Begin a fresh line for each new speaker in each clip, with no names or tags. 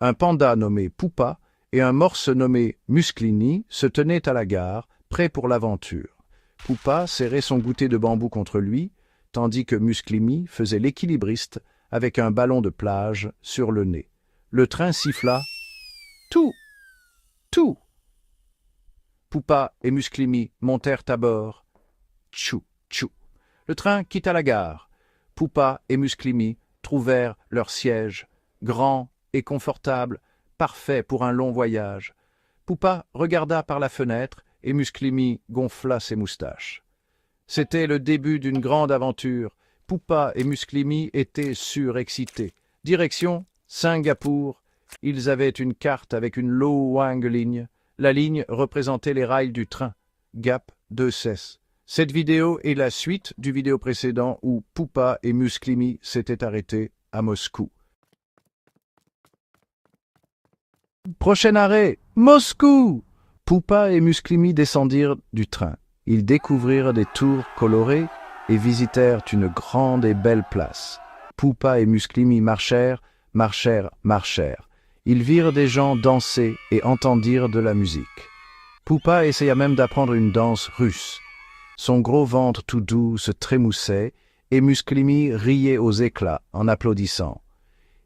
Un panda nommé Poupa et un morse nommé Musclini se tenaient à la gare, prêts pour l'aventure. Poupa serrait son goûter de bambou contre lui, tandis que Musclimi faisait l'équilibriste avec un ballon de plage sur le nez. Le train siffla. Tout, tout. Poupa et Musclimi montèrent à bord. Tchou, tchou. Le train quitta la gare. Poupa et Musclimi trouvèrent leur siège, grand et confortable, parfait pour un long voyage. Poupa regarda par la fenêtre et Musclimi gonfla ses moustaches. C'était le début d'une grande aventure. Poupa et Musclimi étaient surexcités. Direction Singapour. Ils avaient une carte avec une Lo Wang ligne. La ligne représentait les rails du train. Gap 2 cesse. Cette vidéo est la suite du vidéo précédent où Poupa et Musclimi s'étaient arrêtés à Moscou. Prochain arrêt, Moscou! Poupa et Musclimi descendirent du train. Ils découvrirent des tours colorées et visitèrent une grande et belle place. Poupa et Musclimi marchèrent. Ils virent des gens danser et entendirent de la musique. Poupa essaya même d'apprendre une danse russe. Son gros ventre tout doux se trémoussait et Musclimi riait aux éclats en applaudissant.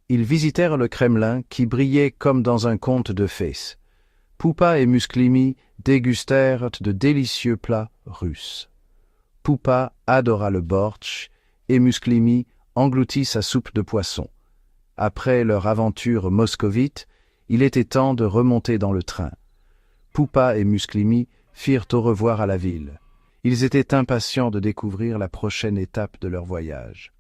Ils visitèrent le Kremlin qui brillait comme dans un conte de fées. Poupa et Musclimi dégustèrent de délicieux plats russes. Poupa adora le bortsch et Musclimi engloutit sa soupe de poisson. Après leur aventure moscovite, il était temps de remonter dans le train. Poupa et Musclimi firent au revoir à la ville. Ils étaient impatients de découvrir la prochaine étape de leur voyage.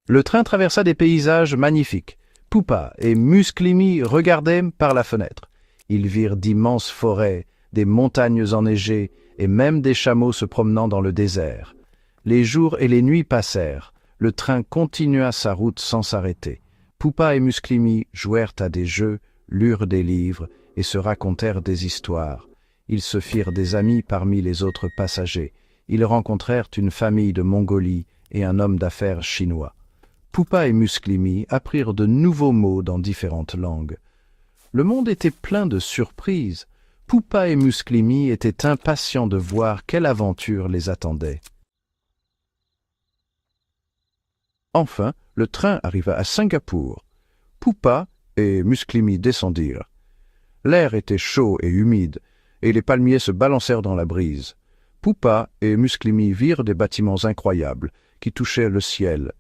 Le train traversa des paysages magnifiques. Poupa et Musclimi regardaient par la fenêtre. Ils virent d'immenses forêts, des montagnes enneigées et même des chameaux se promenant dans le désert. Les jours et les nuits passèrent. Le train continua sa route sans s'arrêter. Poupa et Musclimi jouèrent à des jeux, lurent des livres et se racontèrent des histoires. Ils se firent des amis parmi les autres passagers. Ils rencontrèrent une famille de Mongolie et un homme d'affaires chinois. Poupa et Musclimi apprirent de nouveaux mots dans différentes langues. Le monde était plein de surprises. Poupa et Musclimi étaient impatients de voir quelle aventure les attendait. Enfin, le train arriva à Singapour. Poupa et Musclimi descendirent. L'air était chaud et humide, et les palmiers se balancèrent dans la brise. Poupa et Musclimi virent des bâtiments incroyables qui touchaient le ciel.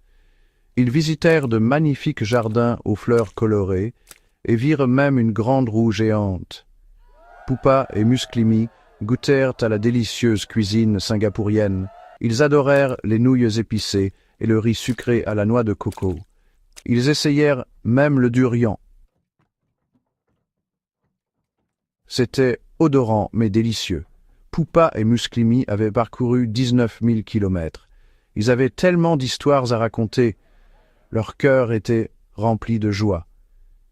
Ils visitèrent de magnifiques jardins aux fleurs colorées et virent même une grande roue géante. Poupa et Musclimi goûtèrent à la délicieuse cuisine singapourienne. Ils adorèrent les nouilles épicées et le riz sucré à la noix de coco. Ils essayèrent même le durian. C'était odorant mais délicieux. Poupa et Musclimi avaient parcouru 19 000 kilomètres. Ils avaient tellement d'histoires à raconter. Leur cœur était rempli de joie.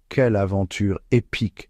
Quelle aventure épique